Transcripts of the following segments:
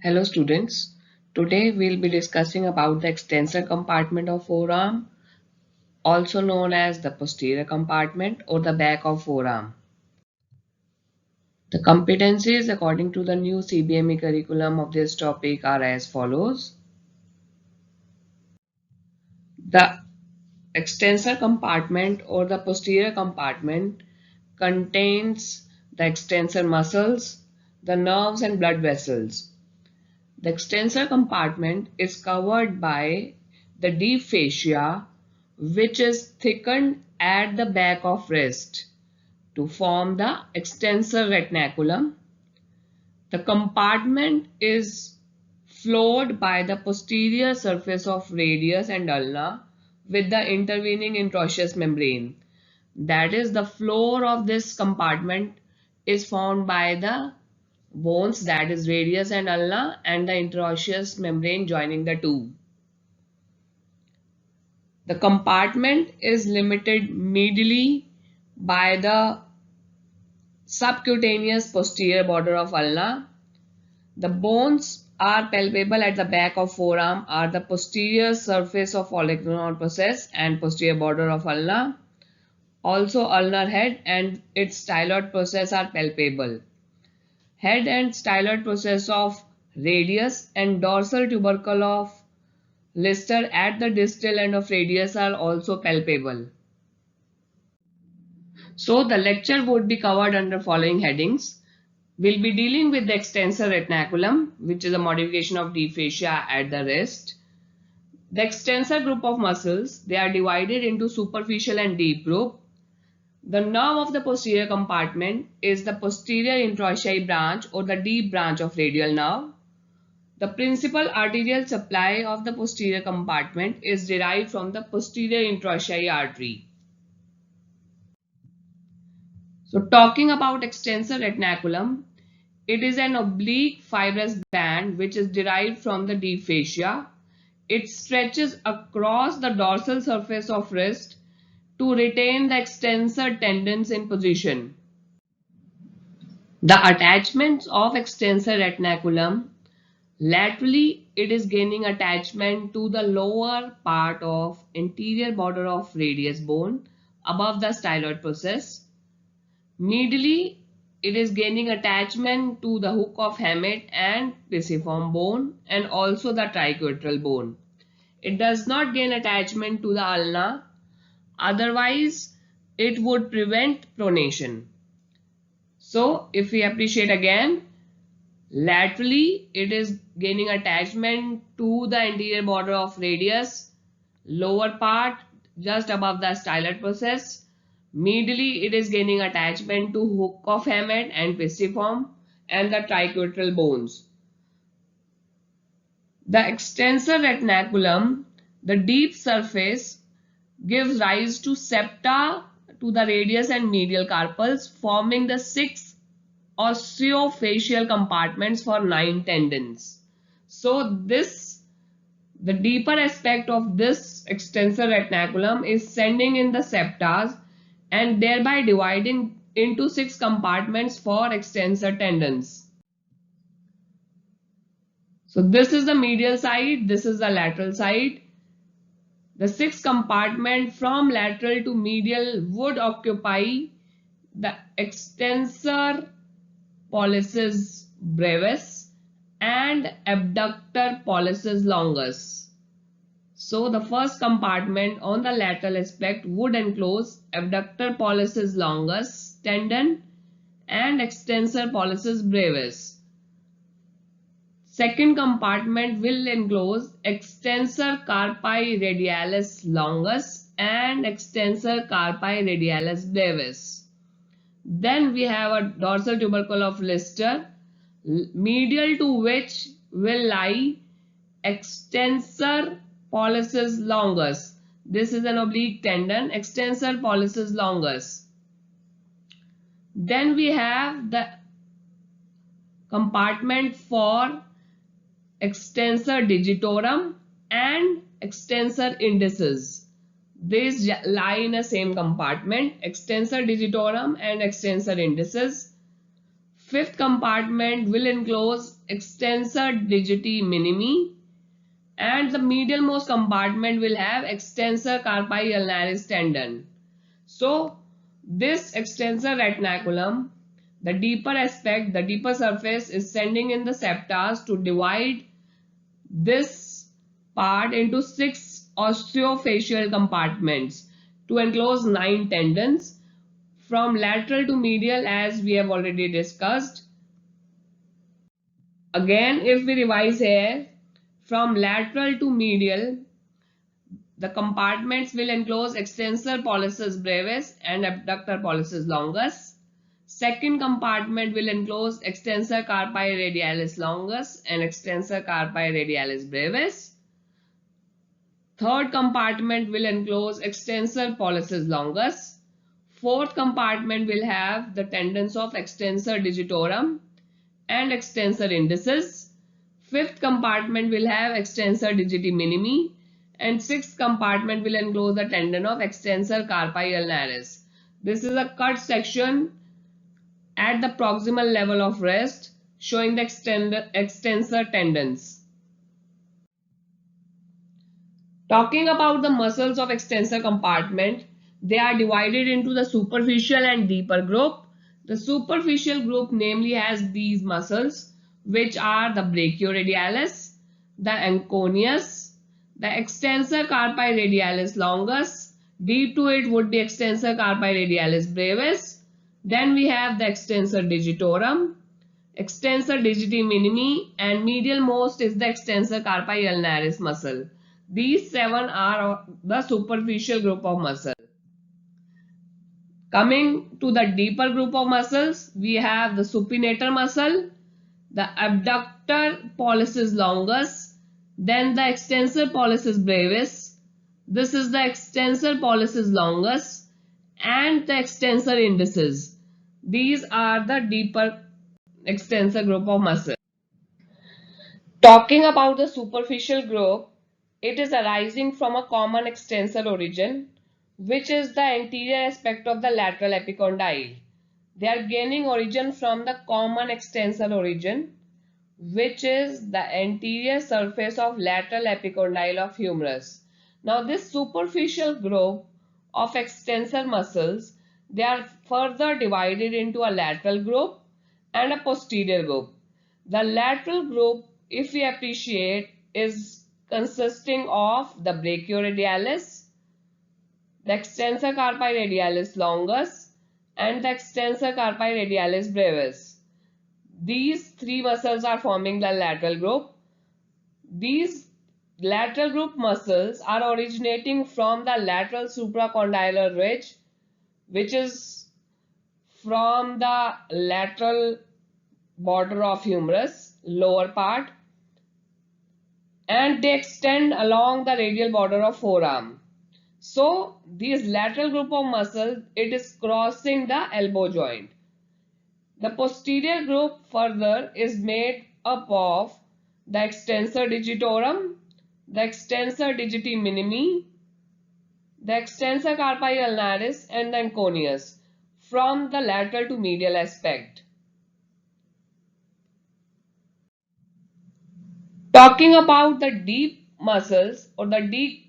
Hello students, today we'll be discussing about the extensor compartment of forearm, also known as the posterior compartment or the back of forearm. The competencies according to the new CBME curriculum of this topic are as follows. The extensor compartment or the posterior compartment contains the extensor muscles, the nerves and blood vessels. The extensor compartment is covered by the deep fascia, which is thickened at the back of wrist to form the extensor retinaculum. The compartment is floored by the posterior surface of radius and ulna with the intervening interosseous membrane. That is, the floor of this compartment is formed by the bones, that is radius and ulna, and the interosseous membrane joining the two. The compartment is limited medially by the subcutaneous posterior border of ulna. The bones are palpable at the back of forearm are the posterior surface of olecranon process and posterior border of ulna. Also ulnar head and its styloid process are palpable. Head and styloid process of radius and dorsal tubercle of Lister at the distal end of radius are also palpable. So the lecture would be covered under following headings. We'll be dealing with the extensor retinaculum, which is a modification of deep fascia at the wrist. The extensor group of muscles, they are divided into superficial and deep group. The nerve of the posterior compartment is the posterior interosseous branch or the deep branch of radial nerve. The principal arterial supply of the posterior compartment is derived from the posterior interosseous artery. So talking about extensor retinaculum, it is an oblique fibrous band which is derived from the deep fascia. It stretches across the dorsal surface of wrist to retain the extensor tendons in position. The attachments of extensor retinaculum, laterally it is gaining attachment to the lower part of anterior border of radius bone above the styloid process. Medially, it is gaining attachment to the hook of Hammett and pisiform bone and also the triquetral bone. It does not gain attachment to the ulna, otherwise it would prevent pronation. So if we appreciate again, laterally it is gaining attachment to the anterior border of radius, lower part just above the styloid process. Medially, it is gaining attachment to hook of Hammett and pisiform and the triquetral bones. The extensor retinaculum, the deep surface, gives rise to septa to the radius and medial carpals, forming the 6 osseofacial compartments for 9 tendons. So the deeper aspect of this extensor retinaculum is sending in the septas and thereby dividing into 6 compartments for extensor tendons. So this is the medial side, this is the lateral side. The 6 compartment from lateral to medial would occupy the extensor pollicis brevis and abductor pollicis longus. So the first compartment on the lateral aspect would enclose abductor pollicis longus tendon and extensor pollicis brevis. Second compartment will enclose extensor carpi radialis longus and extensor carpi radialis brevis. Then we have a dorsal tubercle of Lister, medial to which will lie extensor pollicis longus. This is an oblique tendon, extensor pollicis longus. Then we have the compartment for extensor digitorum and extensor indicis. These lie in the same compartment, extensor digitorum and extensor indicis. Fifth compartment will enclose extensor digiti minimi, and the medialmost compartment will have extensor carpi ulnaris tendon. So this extensor retinaculum, the deeper aspect, the deeper surface is sending in the septas to divide this part into 6 osteofacial compartments to enclose 9 tendons from lateral to medial, as we have already discussed. Again, if we revise here, from lateral to medial, the compartments will enclose extensor pollicis brevis and abductor pollicis longus. Second compartment will enclose extensor carpi radialis longus and extensor carpi radialis brevis. Third compartment will enclose extensor pollicis longus. Fourth compartment will have the tendons of extensor digitorum and extensor indicis. Fifth compartment will have extensor digiti minimi, and sixth compartment will enclose the tendon of extensor carpi ulnaris. This is a cut section at the proximal level of rest showing the extensor tendons. Talking about the muscles of extensor compartment, they are divided into the superficial and deeper group. The superficial group namely has these muscles, which are the brachioradialis, the anconeus, the extensor carpi radialis longus. Deep to it would be extensor carpi radialis brevis. Then we have the extensor digitorum, extensor digiti minimi, and medial most is the extensor carpi ulnaris muscle. These 7 are the superficial group of muscles. Coming to the deeper group of muscles, we have the supinator muscle, the abductor pollicis longus, then the extensor pollicis brevis. This is the extensor pollicis longus and the extensor indicis. These are the deeper extensor group of muscles. Talking about the superficial group, it is arising from a common extensor origin, which is the anterior aspect of the lateral epicondyle. They are gaining origin from the common extensor origin, which is the anterior surface of lateral epicondyle of humerus. Now this superficial group of extensor muscles, they are further divided into a lateral group and a posterior group. The lateral group, if we appreciate, is consisting of the brachioradialis, the extensor carpi radialis longus, and the extensor carpi radialis brevis. These 3 muscles are forming the lateral group. These lateral group muscles are originating from the lateral supracondylar ridge, which is from the lateral border of humerus, lower part, and they extend along the radial border of forearm. So these lateral group of muscles, it is crossing the elbow joint. The posterior group further is made up of the extensor digitorum, the extensor digiti minimi, the extensor carpi ulnaris, and the anconeus from the lateral to medial aspect. Talking about the deep muscles or the deep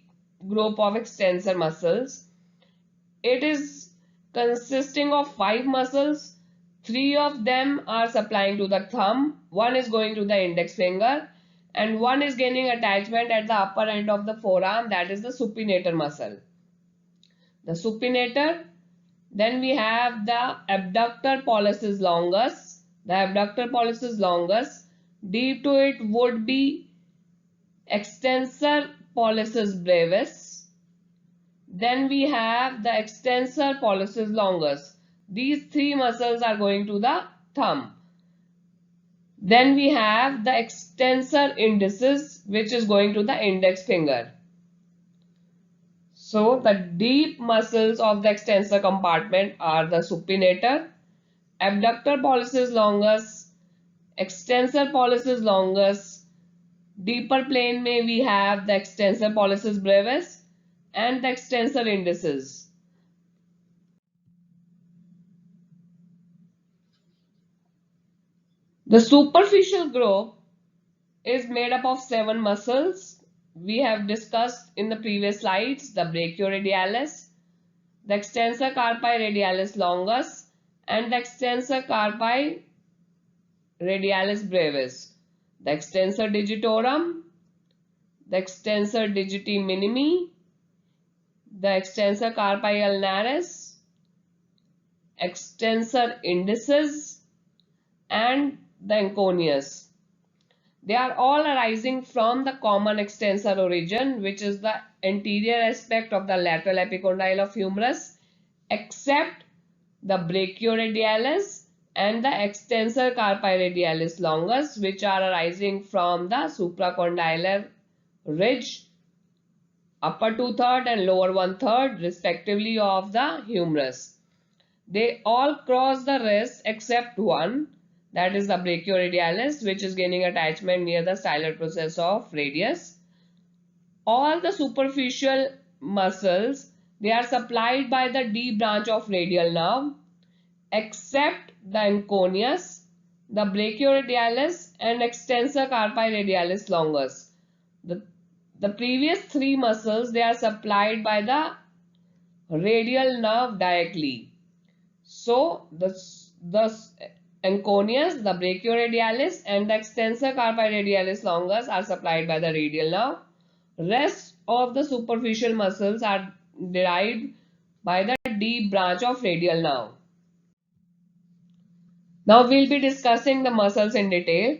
group of extensor muscles, it is consisting of 5 muscles. 3 of them are supplying to the thumb, 1 is going to the index finger, and 1 is gaining attachment at the upper end of the forearm, that is the supinator muscle. The supinator, then we have the abductor pollicis longus. The abductor pollicis longus, deep to it would be extensor pollicis brevis. Then we have the extensor pollicis longus. These 3 muscles are going to the thumb. Then we have the extensor indicis, which is going to the index finger. So the deep muscles of the extensor compartment are the supinator, abductor pollicis longus, extensor pollicis longus. Deeper plane may we have the extensor pollicis brevis and the extensor indicis. The superficial group is made up of 7 muscles. We have discussed in the previous slides the brachioradialis, the extensor carpi radialis longus, and the extensor carpi radialis brevis, the extensor digitorum, the extensor digiti minimi, the extensor carpi ulnaris, extensor indicis, and the anconeus. They are all arising from the common extensor origin, which is the anterior aspect of the lateral epicondyle of humerus, except the brachioradialis and the extensor carpi radialis longus, which are arising from the supracondylar ridge, upper two-thirds and lower one-third respectively of the humerus. They all cross the wrist except one, that is the brachioradialis, which is gaining attachment near the styloid process of radius. All the superficial muscles, they are supplied by the D branch of radial nerve except the anconeus, the brachioradialis and extensor carpi radialis longus. The previous 3 muscles, they are supplied by the radial nerve directly. So the anconeus, the brachioradialis and the extensor carpi radialis longus are supplied by the radial nerve. Rest of the superficial muscles are derived by the deep branch of radial nerve. Now we'll be discussing the muscles in detail.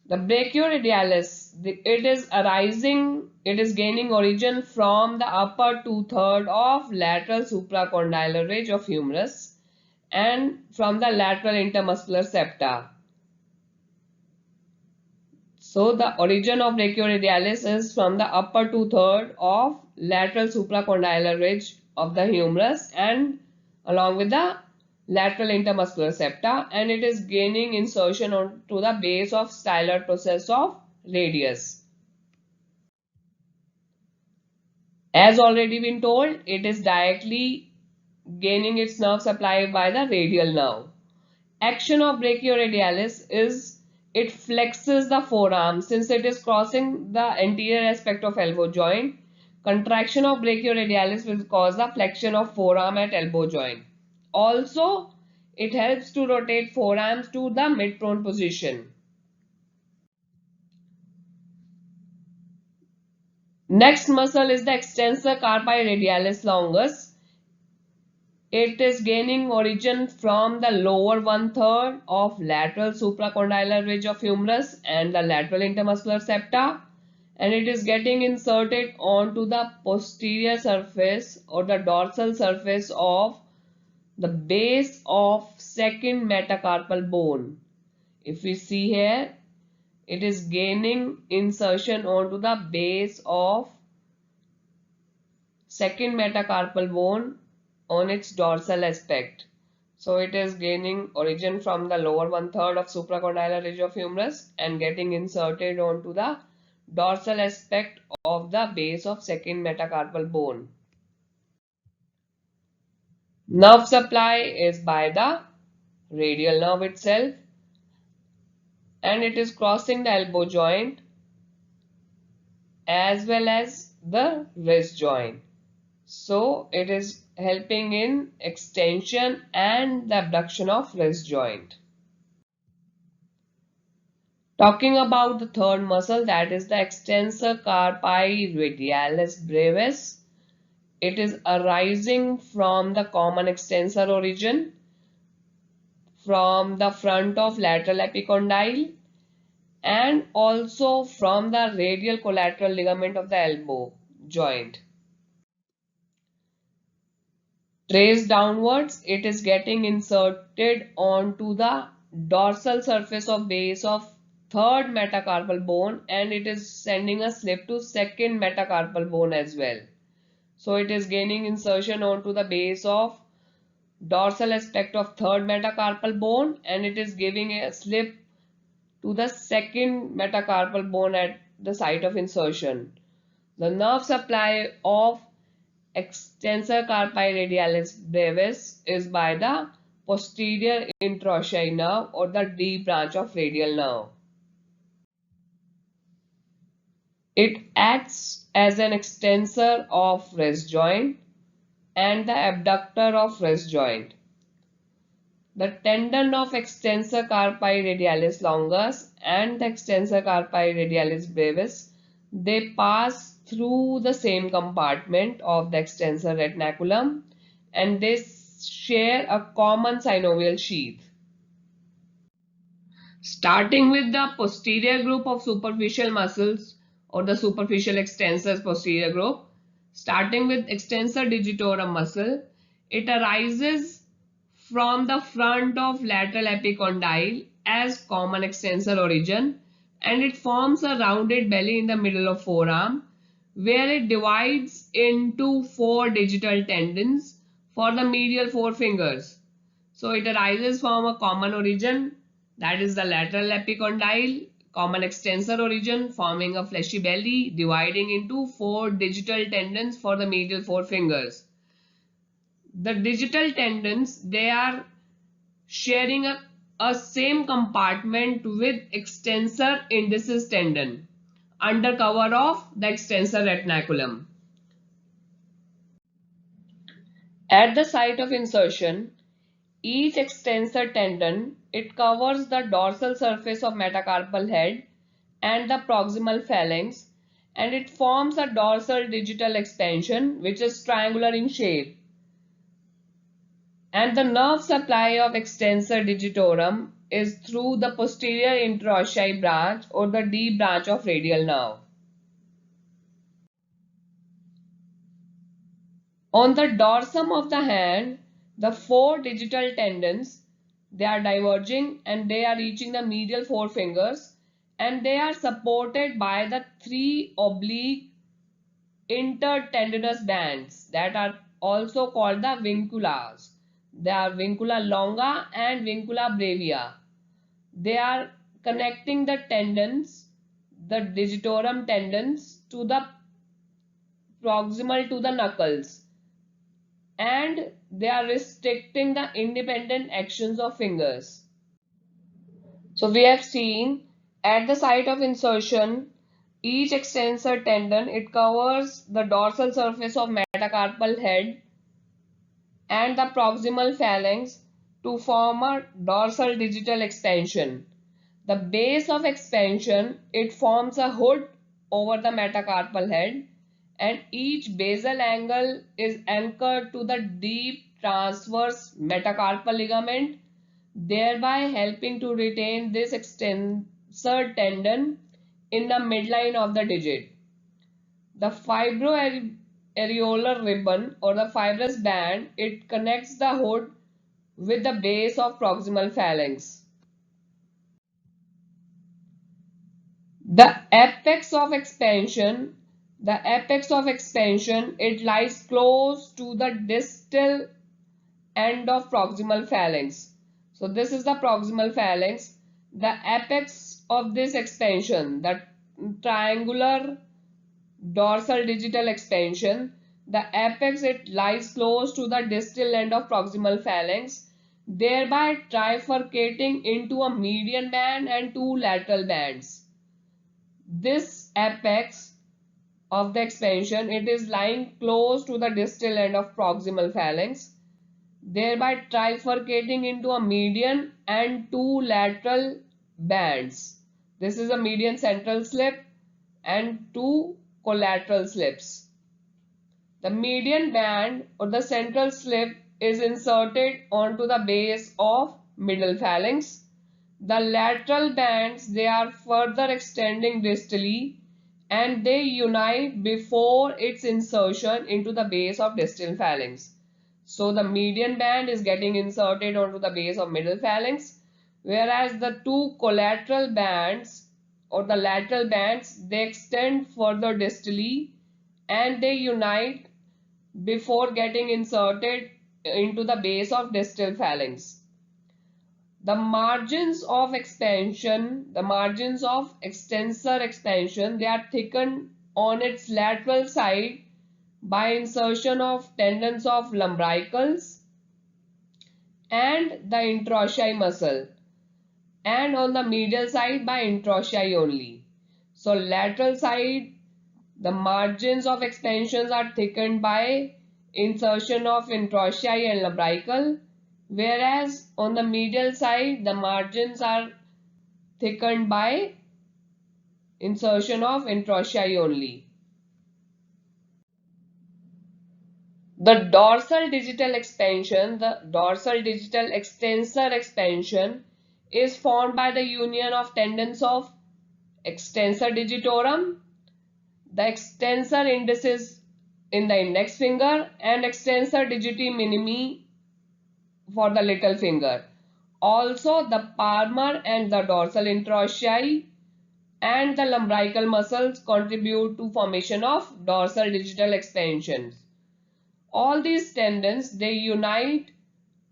The brachioradialis, it is gaining origin from the upper two-thirds of lateral supracondylar ridge of humerus and from the lateral intermuscular septa. So the origin of brachioradialis is from the upper two-thirds of lateral supracondylar ridge of the humerus and along with the lateral intermuscular septa, and it is gaining insertion onto the base of styloid process of radius. As already been told, it is directly gaining its nerve supply by the radial nerve. Action of brachioradialis is it flexes the forearm since it is crossing the anterior aspect of elbow joint. Contraction of brachioradialis will cause the flexion of forearm at elbow joint. Also, it helps to rotate forearms to the mid-prone position. Next muscle is the extensor carpi radialis longus. It is gaining origin from the lower one-third of lateral supracondylar ridge of humerus and the lateral intermuscular septa, and it is getting inserted onto the posterior surface or the dorsal surface of the base of second metacarpal bone. If we see here, it is gaining insertion onto the base of second metacarpal bone on its dorsal aspect. So it is gaining origin from the lower one-third of supracondylar ridge of humerus and getting inserted onto the dorsal aspect of the base of second metacarpal bone. Nerve supply is by the radial nerve itself, and it is crossing the elbow joint as well as the wrist joint. So it is helping in extension and the abduction of wrist joint. Talking about the third muscle, that is the extensor carpi radialis brevis. It is arising from the common extensor origin from the front of lateral epicondyle and also from the radial collateral ligament of the elbow joint. Traced downwards, it is getting inserted onto the dorsal surface of base of third metacarpal bone, and it is sending a slip to second metacarpal bone as well. So it is gaining insertion onto the base of dorsal aspect of third metacarpal bone, and it is giving a slip to the second metacarpal bone at the site of insertion. The nerve supply of extensor carpi radialis brevis is by the posterior interossei nerve or the D branch of radial nerve. It acts as an extensor of wrist joint and the abductor of wrist joint. The tendon of extensor carpi radialis longus and the extensor carpi radialis brevis, they pass through the same compartment of the extensor retinaculum and they share a common synovial sheath. Starting with the posterior group of superficial muscles or the superficial extensors posterior group, starting with extensor digitorum muscle, it arises from the front of lateral epicondyle as common extensor origin and it forms a rounded belly in the middle of forearm where it divides into four digital tendons for the medial four fingers. So it arises from a common origin, that is the lateral epicondyle, common extensor origin forming a fleshy belly dividing into four digital tendons for the medial four fingers. The digital tendons, they are sharing a same compartment with extensor indicis tendon under cover of the extensor retinaculum. At the site of insertion, each extensor tendon, it covers the dorsal surface of metacarpal head and the proximal phalanx and it forms a dorsal digital expansion which is triangular in shape. And the nerve supply of extensor digitorum is through the posterior interossei branch or the D branch of radial nerve. On the dorsum of the hand, the four digital tendons, they are diverging and they are reaching the medial four fingers and they are supported by the three oblique intertendinous bands that are also called the vinculas. They are vincula longa and vincula brevia. They are connecting the tendons, the digitorum tendons to the proximal to the knuckles and they are restricting the independent actions of fingers. So we have seen at the site of insertion, each extensor tendon, it covers the dorsal surface of metacarpal head and the proximal phalanx to form a dorsal digital expansion. The base of expansion, it forms a hood over the metacarpal head and each basal angle is anchored to the deep transverse metacarpal ligament, thereby helping to retain this extensor tendon in the midline of the digit. The fibroareolar ribbon or the fibrous band, it connects the hood with the base of proximal phalanx. The apex of expansion, it lies close to the distal end of proximal phalanx. So this is the proximal phalanx. The apex of this expansion, the triangular dorsal digital expansion, the apex, it lies close to the distal end of proximal phalanx, thereby trifurcating into a median band and two lateral bands. This apex of the expansion, it is lying close to the distal end of proximal phalanx, thereby trifurcating into a median and two lateral bands. This is a median central slip and two collateral slips. The median band or the central slip is inserted onto the base of middle phalanx. The lateral bands, they are further extending distally and they unite before its insertion into the base of distal phalanx. So the median band is getting inserted onto the base of middle phalanx, whereas the two collateral bands or the lateral bands, they extend further distally and they unite before getting inserted into the base of distal phalanx. The margins of expansion, the margins of extensor expansion, they are thickened on its lateral side by insertion of tendons of lumbricals and the interossei muscle, and on the medial side by interossei only. So lateral side, the margins of extensions are thickened by insertion of interossei and lumbrical, whereas on the medial side, the margins are thickened by insertion of interossei only. The dorsal digital expansion, the dorsal digital extensor expansion is formed by the union of tendons of extensor digitorum, the extensor indicis in the index finger, and extensor digiti minimi for the little finger. Also, the palmar and the dorsal interossei and the lumbrical muscles contribute to formation of dorsal digital expansions. All these tendons, they unite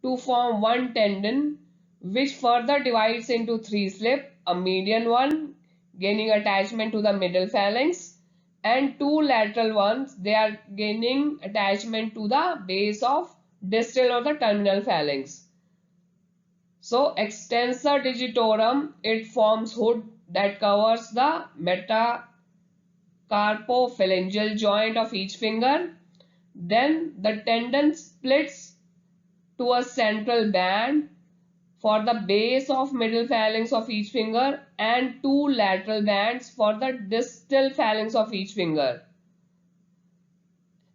to form one tendon which further divides into three slips, a median one gaining attachment to the middle phalanx and two lateral ones, they are gaining attachment to the base of distal or the terminal phalanx. So extensor digitorum, it forms hood that covers the metacarpophalangeal joint of each finger. Then the tendon splits to a central band for the base of middle phalanx of each finger and two lateral bands for the distal phalanx of each finger.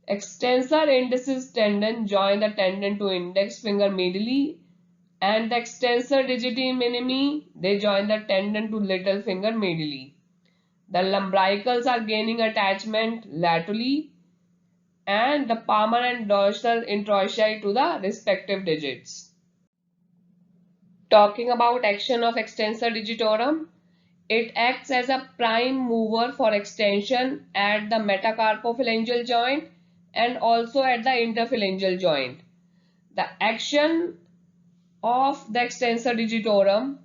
Extensor indicis tendon join the tendon to index finger medially, and the extensor digiti minimi, they join the tendon to little finger medially. The lumbricals are gaining attachment laterally and the palmar and dorsal interossei to the respective digits. Talking about action of extensor digitorum, it acts as a prime mover for extension at the metacarpophalangeal joint and also at the interphalangeal joint. The action of the extensor digitorum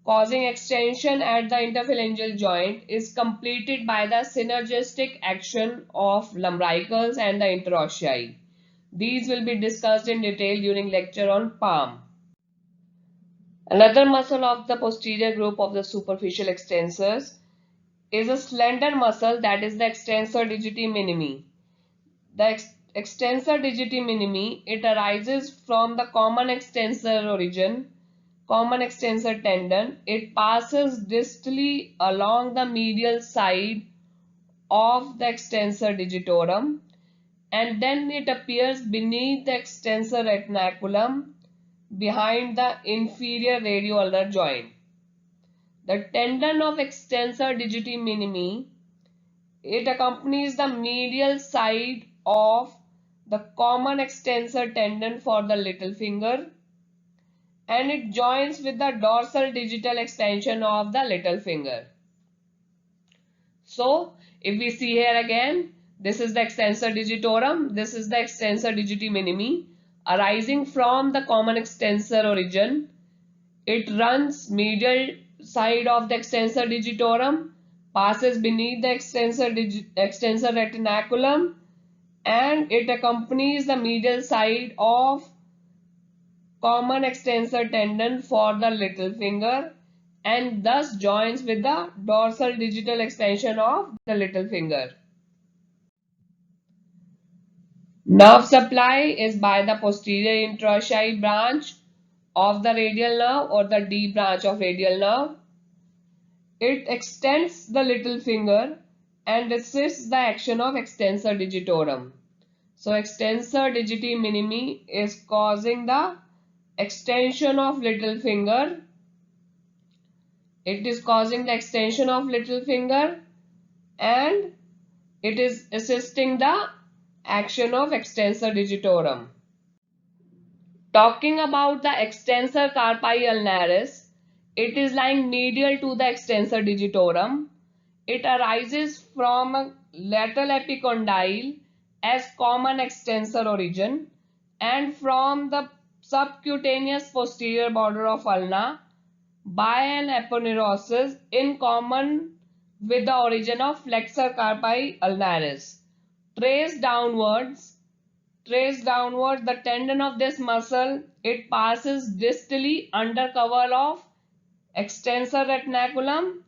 causing extension at the interphalangeal joint is completed by the synergistic action of lumbricals and the interossei. These will be discussed in detail during lecture on palm. Another muscle of the posterior group of the superficial extensors is a slender muscle, that is the extensor digiti minimi. The extensor digiti minimi, it arises from the common extensor origin, common extensor tendon. It passes distally along the medial side of the extensor digitorum and then it appears beneath the extensor retinaculum behind the inferior radioulnar joint. The tendon of extensor digiti minimi, it accompanies the medial side of the common extensor tendon for the little finger and it joins with the dorsal digital extension of the little finger. So, if we see here again, this is the extensor digitorum, this is the extensor digiti minimi arising from the common extensor origin. It runs medial side of the extensor digitorum, passes beneath the extensor retinaculum and it accompanies the medial side of common extensor tendon for the little finger and thus joins with the dorsal digital extension of the little finger. Nerve supply is by the posterior interossei branch of the radial nerve or the D branch of radial nerve. It extends the little finger and assists the action of extensor digitorum. So extensor digiti minimi is causing the extension of little finger. It is causing the extension of little finger and it is assisting the action of extensor digitorum. Talking about the extensor carpi ulnaris, it is lying medial to the extensor digitorum. It arises from a lateral epicondyle as common extensor origin and from the subcutaneous posterior border of ulna by an aponeurosis in common with the origin of flexor carpi ulnaris. Trace downwards, the tendon of this muscle it passes distally under cover of extensor retinaculum,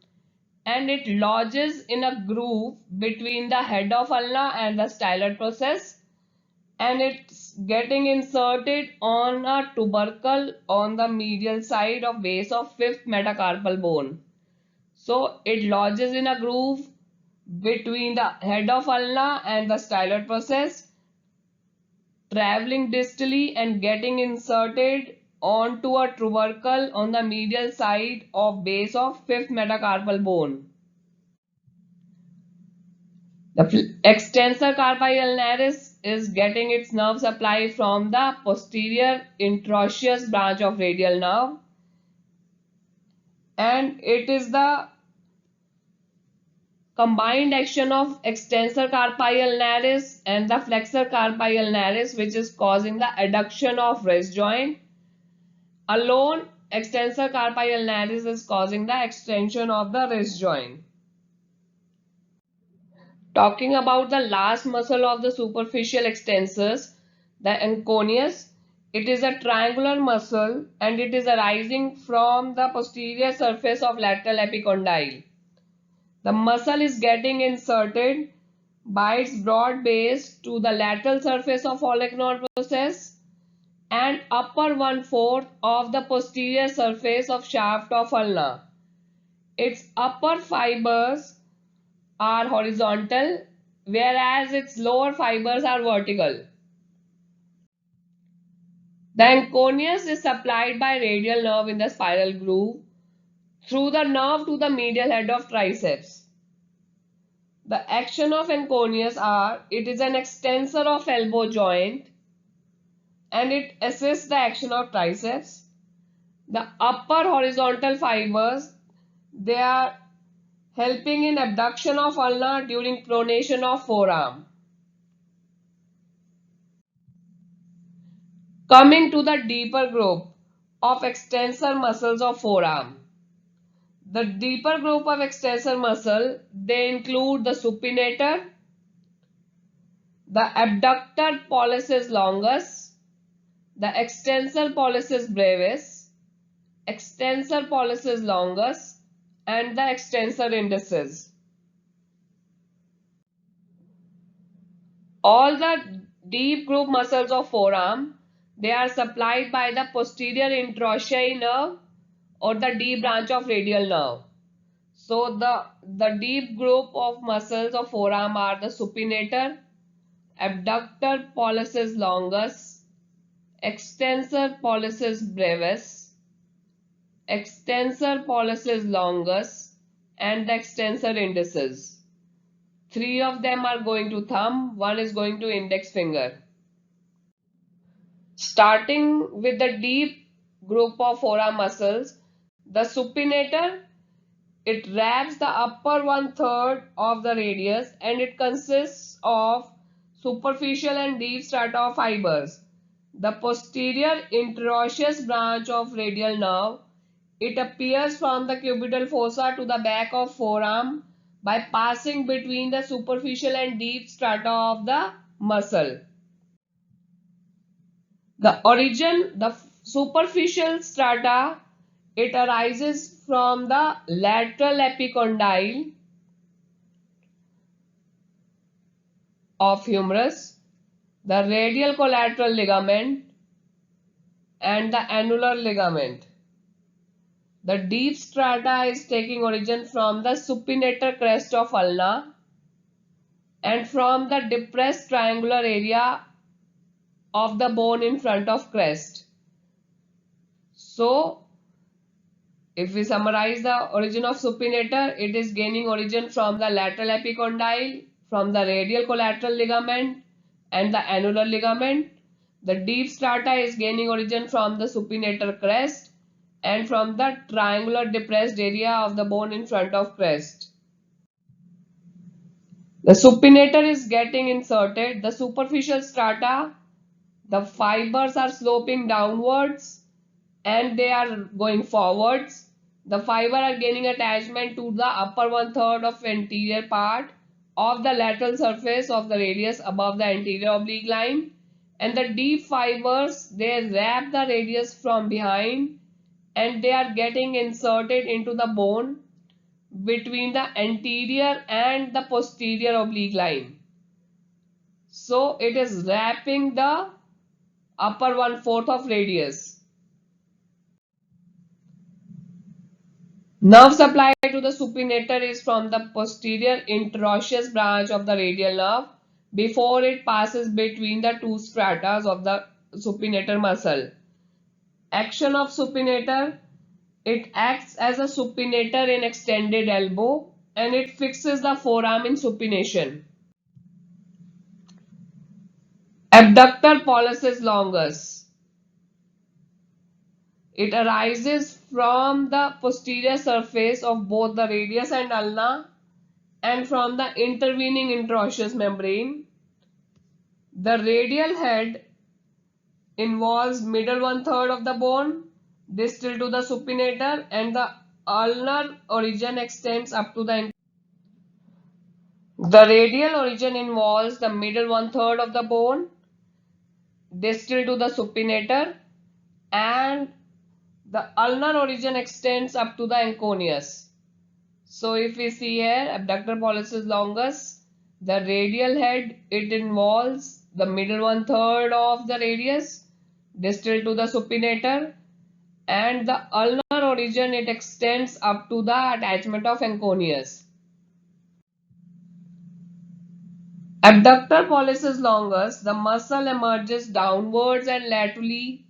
and it lodges in a groove between the head of ulna and the styloid process, and it's getting inserted on a tubercle on the medial side of base of fifth metacarpal bone. So it lodges in a groove between the head of ulna and the styloid process, traveling distally and getting inserted onto a tubercle on the medial side of base of fifth metacarpal bone. The extensor carpi ulnaris is getting its nerve supply from the posterior interosseous branch of radial nerve, and it is the combined action of extensor carpi ulnaris and the flexor carpi ulnaris which is causing the adduction of wrist joint. Alone, extensor carpi ulnaris is causing the extension of the wrist joint. Talking about the last muscle of the superficial extensors, the anconeus, it is a triangular muscle and it is arising from the posterior surface of lateral epicondyle. The muscle is getting inserted by its broad base to the lateral surface of olecranon process and upper 1/4 of the posterior surface of shaft of ulna. Its upper fibers are horizontal, whereas its lower fibers are vertical. The anconeus is supplied by radial nerve in the spiral groove through the nerve to the medial head of triceps. The action of anconeus are, it is an extensor of elbow joint and it assists the action of triceps. The upper horizontal fibers, they are helping in abduction of ulna during pronation of forearm. Coming to the deeper group of extensor muscles of forearm. The deeper group of extensor muscle, they include the supinator, the abductor pollicis longus, the extensor pollicis brevis, extensor pollicis longus, and the extensor indicis. All the deep group muscles of forearm, they are supplied by the posterior interosseous nerve or the D branch of radial nerve. So the deep group of muscles of forearm are the supinator, abductor pollicis longus, extensor pollicis brevis, extensor pollicis longus, and the extensor indicis. 3 of them are going to thumb, 1 is going to index finger. Starting with the deep group of forearm muscles, the supinator, it wraps the upper 1/3 of the radius and it consists of superficial and deep strata of fibers. The posterior interosseous branch of radial nerve, it appears from the cubital fossa to the back of forearm by passing between the superficial and deep strata of the muscle. The superficial strata, it arises from the lateral epicondyle of humerus, the radial collateral ligament, and the annular ligament. The deep strata is taking origin from the supinator crest of ulna and from the depressed triangular area of the bone in front of crest. So, if we summarize the origin of supinator, it is gaining origin from the lateral epicondyle, from the radial collateral ligament and the annular ligament. The deep strata is gaining origin from the supinator crest and from the triangular depressed area of the bone in front of crest. The supinator is getting inserted. The superficial strata, the fibers are sloping downwards and they are going forwards. The fiber are gaining attachment to the upper 1/3 of anterior part of the lateral surface of the radius above the anterior oblique line, And the deep fibers, they wrap the radius from behind and they are getting inserted into the bone between the anterior and the posterior oblique line. So it is wrapping the upper 1/4 of radius. Nerve supply to the supinator is from the posterior interosseous branch of the radial nerve before it passes between the two stratas of the supinator muscle. Action of supinator: it acts as a supinator in extended elbow and it fixes the forearm in supination. Abductor pollicis longus. It arises from the posterior surface of both the radius and ulna and from the intervening interosseous membrane. The radial head involves middle 1/3 of the bone, distal to the supinator, and the ulnar origin extends up to the. The radial origin involves the middle 1/3 of the bone, distal to the supinator, and the ulnar origin extends up to the anconeus. So if we see here, abductor pollicis longus, the radial head, it involves the middle 1/3 of the radius, distal to the supinator, and the ulnar origin, it extends up to the attachment of anconeus. Abductor pollicis longus, the muscle emerges downwards and laterally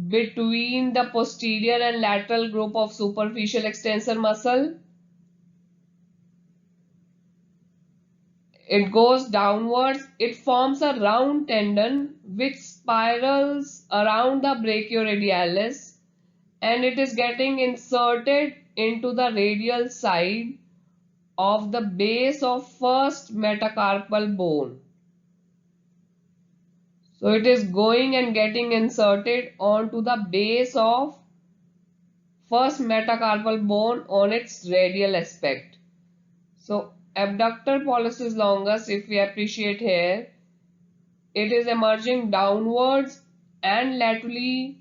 between the posterior and lateral group of superficial extensor muscle. It goes downwards. It forms a round tendon which spirals around the brachioradialis and it is getting inserted into the radial side of the base of first metacarpal bone. So it is going and getting inserted onto the base of first metacarpal bone on its radial aspect. So abductor pollicis longus, if we appreciate here, it is emerging downwards and laterally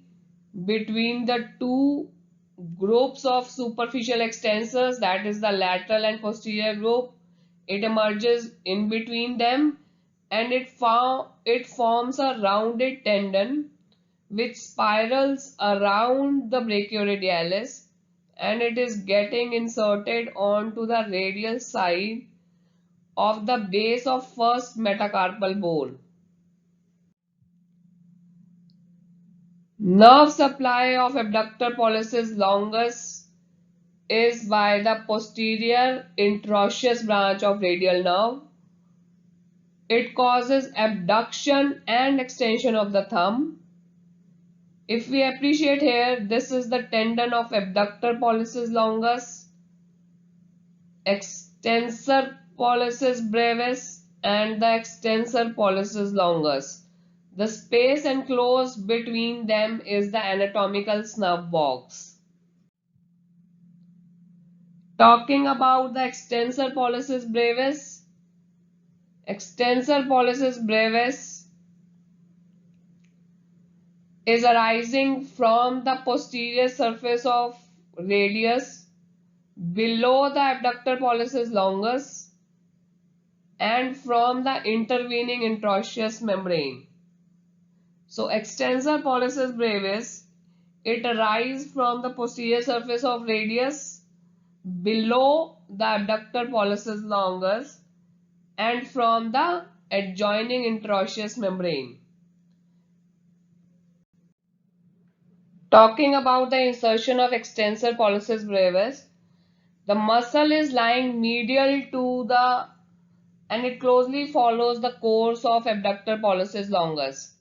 between the two groups of superficial extensors, that is the lateral and posterior group. It emerges in between them and it forms a rounded tendon which spirals around the brachioradialis and it is getting inserted onto the radial side of the base of first metacarpal bone. Nerve supply of abductor pollicis longus is by the posterior interosseous branch of radial nerve. It causes abduction and extension of the thumb. If we appreciate here, this is the tendon of abductor pollicis longus, extensor pollicis brevis, and the extensor pollicis longus. The space enclosed between them is the anatomical snuff box. Talking about the extensor pollicis brevis, extensor pollicis brevis is arising from the posterior surface of radius below the abductor pollicis longus and from the intervening interosseous membrane. So extensor pollicis brevis, it arises from the posterior surface of radius below the abductor pollicis longus and from the adjoining interosseous membrane. Talking about the insertion of extensor pollicis brevis, the muscle is lying medial to the and it closely follows the course of abductor pollicis longus.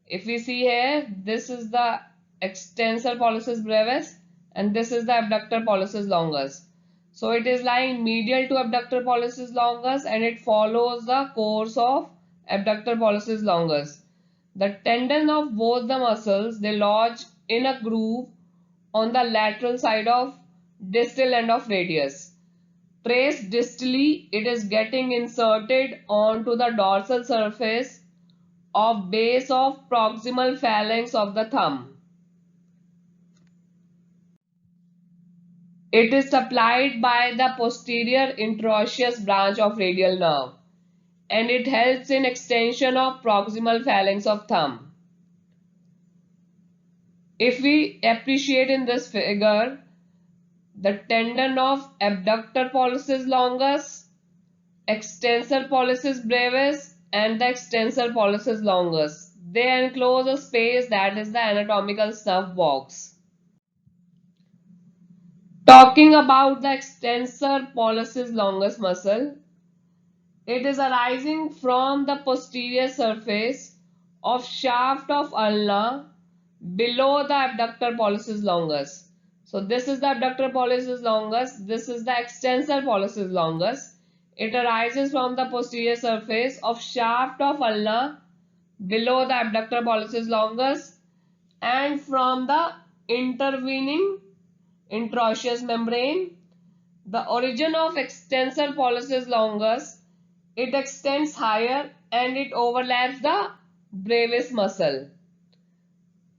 If we see here, this is the extensor pollicis brevis and this is the abductor pollicis longus. So it is lying medial to abductor pollicis longus and it follows the course of abductor pollicis longus. The tendon of both the muscles, they lodge in a groove on the lateral side of distal end of radius. Traced distally, it is getting inserted onto the dorsal surface of base of proximal phalanx of the thumb. It is supplied by the posterior interosseous branch of radial nerve, and it helps in extension of proximal phalanx of thumb. If we appreciate in this figure, the tendon of abductor pollicis longus, extensor pollicis brevis, and the extensor pollicis longus, they enclose a space that is the anatomical snuff box. Talking about the extensor pollicis longus muscle, it is arising from the posterior surface of shaft of ulna below the abductor pollicis longus. So this is the abductor pollicis longus, this is the extensor pollicis longus. It arises from the posterior surface of shaft of ulna below the abductor pollicis longus and from the intervening interosseous membrane. The origin of extensor pollicis longus, it extends higher and it overlaps the brevis muscle.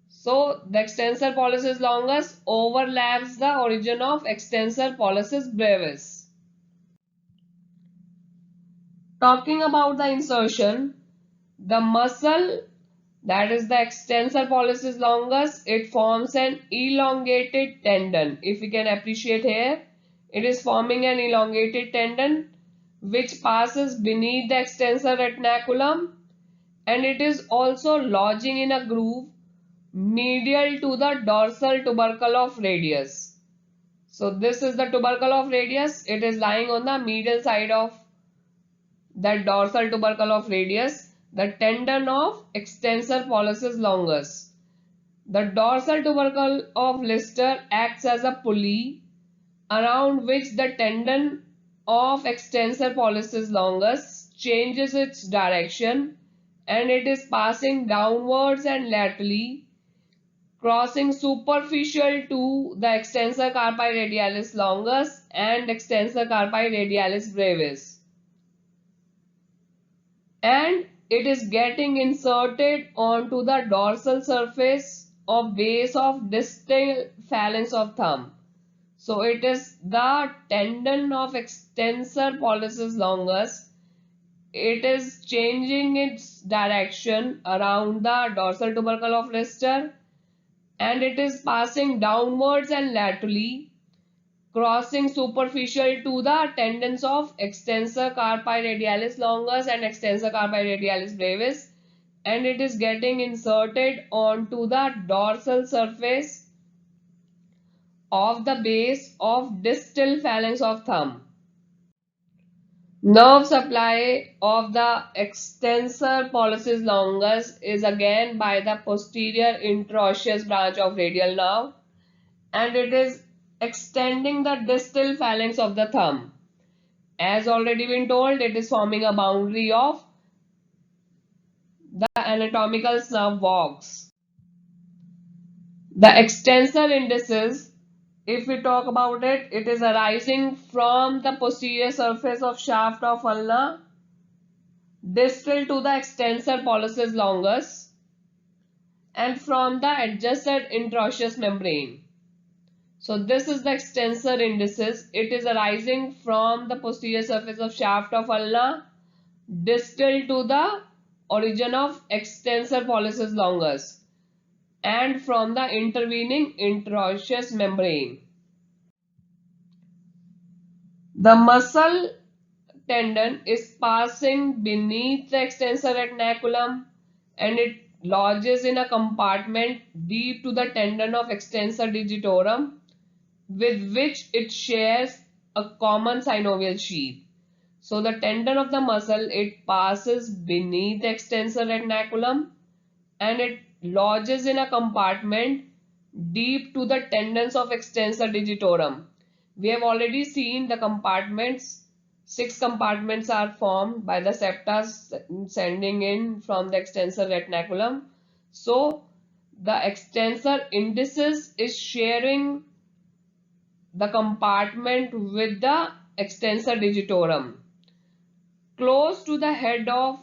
So the extensor pollicis longus overlaps the origin of extensor pollicis brevis. Talking about the insertion, the muscle that is the extensor pollicis longus, it forms an elongated tendon. If we can appreciate here, it is forming an elongated tendon which passes beneath the extensor retinaculum, and it is also lodging in a groove medial to the dorsal tubercle of radius. So this is the tubercle of radius. It is lying on the medial side of that dorsal tubercle of radius, the tendon of extensor pollicis longus. The dorsal tubercle of Lister acts as a pulley around which the tendon of extensor pollicis longus changes its direction, and it is passing downwards and laterally, crossing superficial to the extensor carpi radialis longus and extensor carpi radialis brevis, and it is getting inserted onto the dorsal surface of base of distal phalanx of thumb. So it is the tendon of extensor pollicis longus. It is changing its direction around the dorsal tubercle of Lister, and it is passing downwards and laterally, crossing superficial to the tendons of extensor carpi radialis longus and extensor carpi radialis brevis, and it is getting inserted onto the dorsal surface of the base of distal phalanx of thumb. Nerve supply of the extensor pollicis longus is again by the posterior interosseous branch of radial nerve, and it is extending the distal phalanx of the thumb. As already been told, it is forming a boundary of the anatomical nerve box. The extensor indicis, if we talk about it, it is arising from the posterior surface of shaft of ulna distal to the extensor pollicis longus and from the adjacent interosseous membrane. So this is the extensor indicis. It is arising from the posterior surface of shaft of ulna distal to the origin of extensor pollicis longus and from the intervening interosseous membrane. The muscle tendon is passing beneath the extensor retinaculum, and it lodges in a compartment deep to the tendon of extensor digitorum, with which it shares a common synovial sheath. So the tendon of the muscle, it passes beneath the extensor retinaculum and it lodges in a compartment deep to the tendons of extensor digitorum. We have already seen the compartments. 6 compartments are formed by the septa sending in from the extensor retinaculum. So the extensor indicis is sharing the compartment with the extensor digitorum. Close to the head of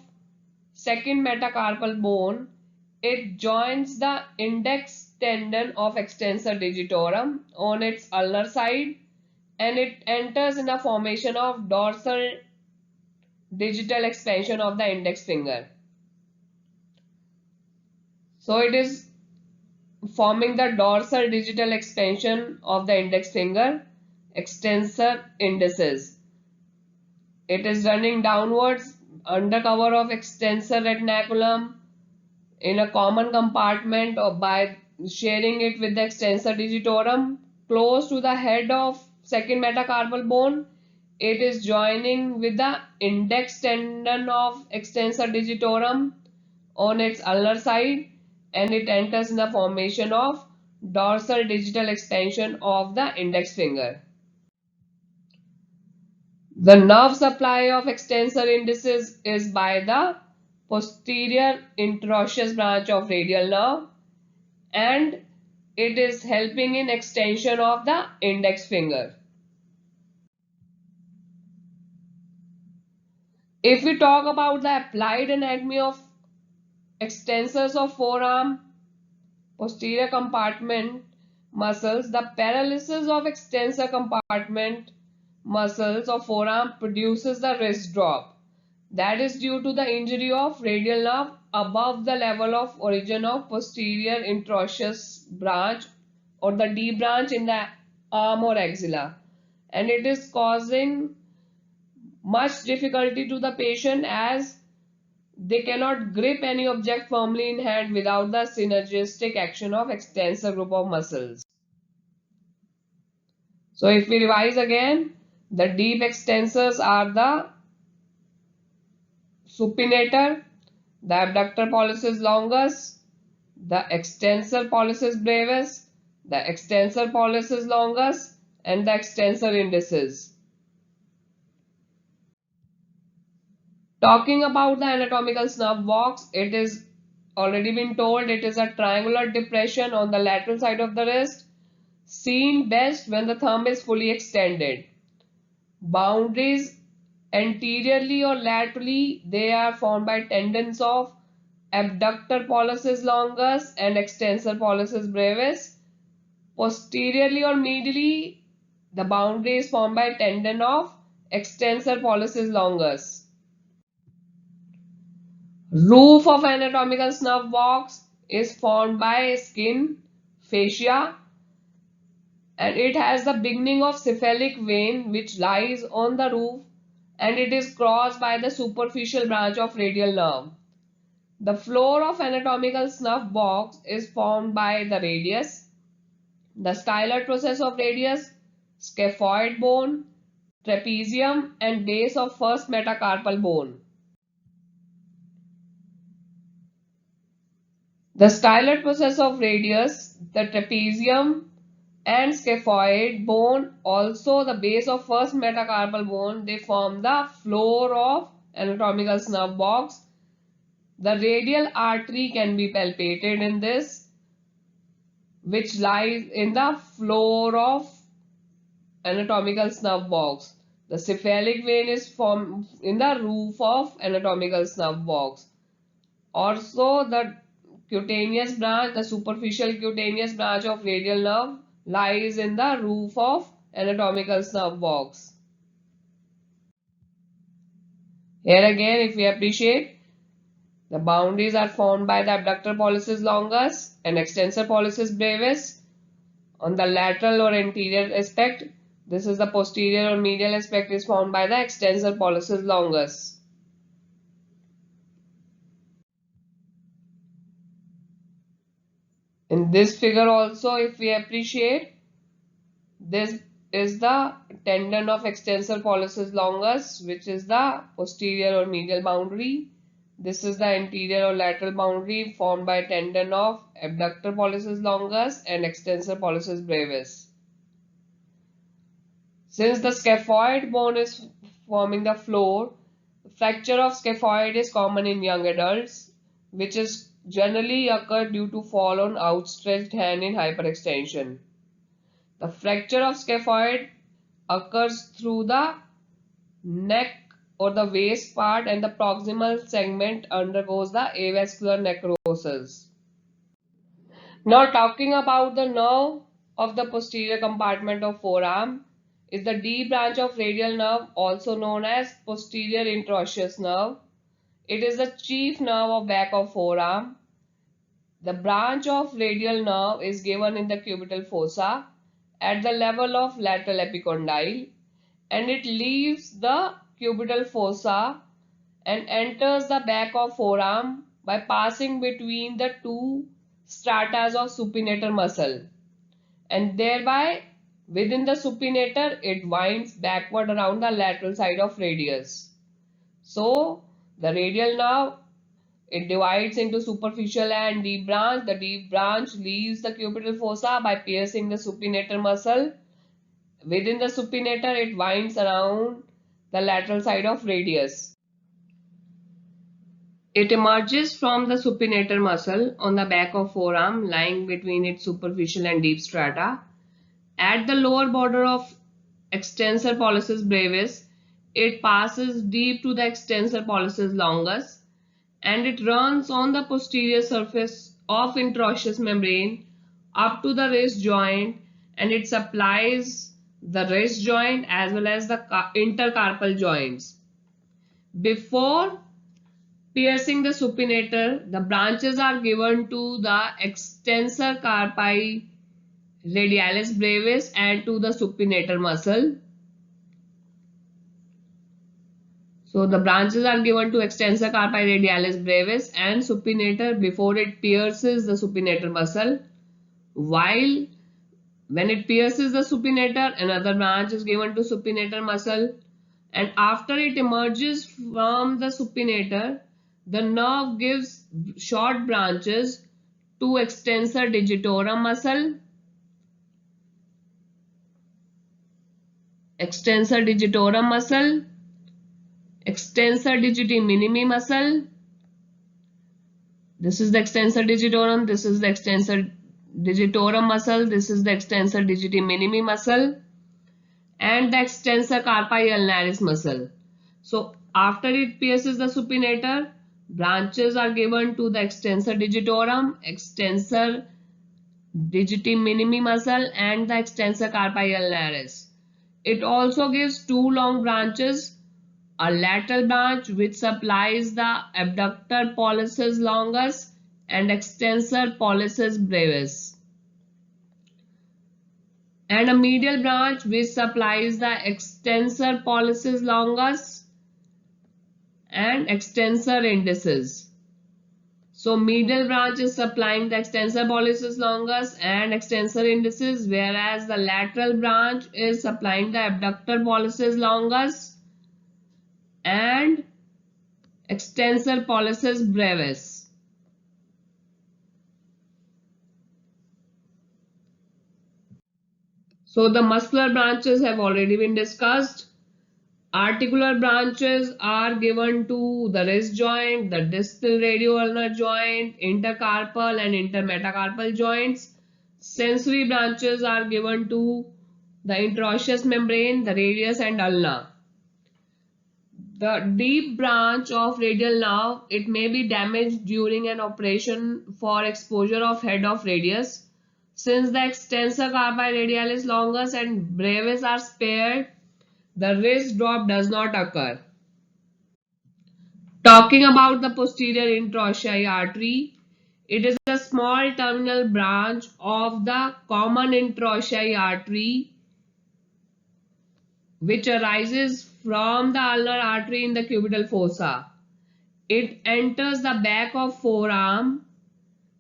second metacarpal bone, it joins the index tendon of extensor digitorum on its ulnar side, and it enters in the formation of dorsal digital expansion of the index finger. So it is forming the dorsal digital expansion of the index finger, extensor indicis. It is running downwards under cover of extensor retinaculum in a common compartment or by sharing it with the extensor digitorum close to the head of second metacarpal bone. It is joining with the index tendon of extensor digitorum on its ulnar side, and it enters in the formation of dorsal digital expansion of the index finger. The nerve supply of extensor indicis is by the posterior interosseous branch of radial nerve, and it is helping in extension of the index finger. If we talk about the applied anatomy of extensors of forearm posterior compartment muscles, the paralysis of extensor compartment muscles of forearm produces the wrist drop. That is due to the injury of radial nerve above the level of origin of posterior interosseous branch or the D branch in the arm or axilla, and it is causing much difficulty to the patient as they cannot grip any object firmly in hand without the synergistic action of extensor group of muscles. So if we revise again, the deep extensors are the supinator, the abductor pollicis longus, the extensor pollicis brevis, the extensor pollicis longus, and the extensor indicis. Talking about the anatomical snub box, it is already been told it is a triangular depression on the lateral side of the wrist, seen best when the thumb is fully extended. Boundaries anteriorly or laterally, they are formed by tendons of abductor pollicis longus and extensor pollicis brevis. Posteriorly or medially, the boundary is formed by tendon of extensor pollicis longus. Roof of anatomical snuff box is formed by skin, fascia, and it has the beginning of cephalic vein which lies on the roof, and it is crossed by the superficial branch of radial nerve. The floor of anatomical snuff box is formed by the radius, the styloid process of radius, scaphoid bone, trapezium, and base of first metacarpal bone. The styloid process of radius, the trapezium, and scaphoid bone, also the base of first metacarpal bone, they form the floor of anatomical snuff box. The radial artery can be palpated in this, which lies in the floor of anatomical snuff box. The cephalic vein is formed in the roof of anatomical snuff box. Also, the cutaneous branch, the superficial cutaneous branch of radial nerve lies in the roof of anatomical snuff box. Here again, if we appreciate, the boundaries are formed by the abductor pollicis longus and extensor pollicis brevis. On the lateral or anterior aspect, this is the posterior or medial aspect, is formed by the extensor pollicis longus. In this figure also, if we appreciate, this is the tendon of extensor pollicis longus, which is the posterior or medial boundary. This is the anterior or lateral boundary formed by tendon of abductor pollicis longus and extensor pollicis brevis. Since the scaphoid bone is forming the floor, fracture of scaphoid is common in young adults, which is generally occur due to fall on outstretched hand in hyperextension. The fracture of scaphoid occurs through the neck or the waist part, and the proximal segment undergoes the avascular necrosis. Now talking about the nerve of the posterior compartment of forearm is the D branch of radial nerve, also known as posterior interosseous nerve. It is the chief nerve of back of forearm. The branch of radial nerve is given in the cubital fossa at the level of lateral epicondyle, and it leaves the cubital fossa and enters the back of forearm by passing between the two stratas of supinator muscle, and thereby within the supinator it winds backward around the lateral side of radius. So the radial nerve, it divides into superficial and deep branch. The deep branch leaves the cubital fossa by piercing the supinator muscle. Within the supinator, it winds around the lateral side of radius. It emerges from the supinator muscle on the back of forearm, lying between its superficial and deep strata. At the lower border of extensor pollicis brevis, it passes deep to the extensor pollicis longus, and it runs on the posterior surface of interosseous membrane up to the wrist joint, and it supplies the wrist joint as well as the intercarpal joints. Before piercing the supinator, the branches are given to the extensor carpi radialis brevis and to the supinator muscle. So the branches are given to extensor carpi radialis brevis and supinator before it pierces the supinator muscle. While when it pierces the supinator, another branch is given to supinator muscle, and after it emerges from the supinator, the nerve gives short branches to extensor digitorum muscle, extensor digitorum muscle, extensor digiti minimi muscle. This is the extensor digitorum, this is the extensor digitorum muscle, this is the extensor digiti minimi muscle, and the extensor carpi ulnaris muscle. So after it pierces the supinator, branches are given to the extensor digitorum, extensor digiti minimi muscle, and the extensor carpi ulnaris. It also gives two long branches, a lateral branch which supplies the abductor pollicis longus and extensor pollicis brevis, and a medial branch which supplies the extensor pollicis longus and extensor indicis. So medial branch is supplying the extensor pollicis longus and extensor indicis, whereas the lateral branch is supplying the abductor pollicis longus and extensor pollicis brevis. So the muscular branches have already been discussed. Articular branches are given to the wrist joint, the distal radioulnar joint, intercarpal and intermetacarpal joints. Sensory branches are given to the interosseous membrane, the radius and ulna. The deep branch of radial nerve, it may be damaged during an operation for exposure of head of radius. Since the extensor carpi radialis longus and brevis are spared, the wrist drop does not occur. Talking about the posterior interossei artery, it is a small terminal branch of the common interossei artery which arises from the ulnar artery in the cubital fossa. It enters the back of forearm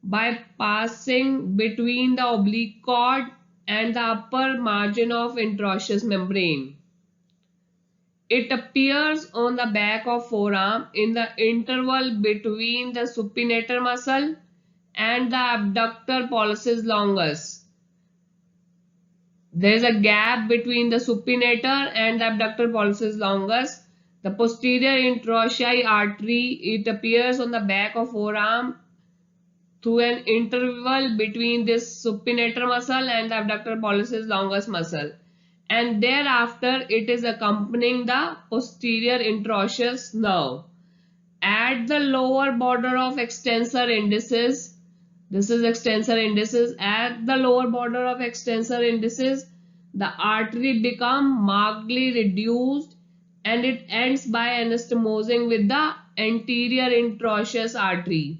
by passing between the oblique cord and the upper margin of interosseous membrane. It appears on the back of forearm in the interval between the supinator muscle and the abductor pollicis longus. There is a gap between the supinator and the abductor pollicis longus. The posterior interossei artery, it appears on the back of forearm through an interval between this supinator muscle and the abductor pollicis longus muscle. and thereafter it is accompanying the posterior interosseous nerve. At the lower border of extensor indicis, this is extensor indicis, at the lower border of extensor indicis, the artery become markedly reduced and it ends by anastomosing with the anterior interosseous artery.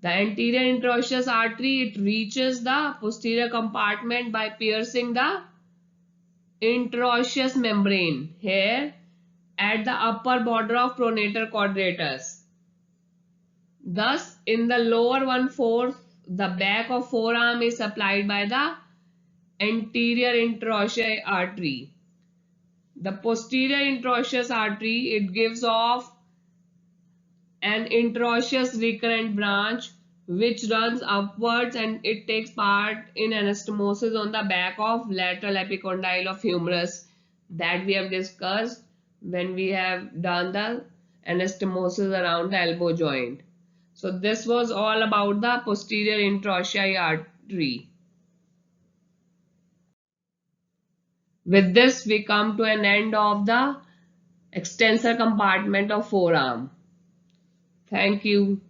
The anterior interosseous artery, it reaches the posterior compartment by piercing the interosseous membrane here at the upper border of pronator quadratus. Thus, in the lower 1/4, the back of forearm is supplied by the anterior interosseous artery. The posterior interosseous artery, it gives off an interosseous recurrent branch which runs upwards and it takes part in anastomosis on the back of lateral epicondyle of humerus that we have discussed when we have done the anastomosis around the elbow joint. So this was all about the posterior interosseous artery. With this, we come to an end of the extensor compartment of forearm. Thank you.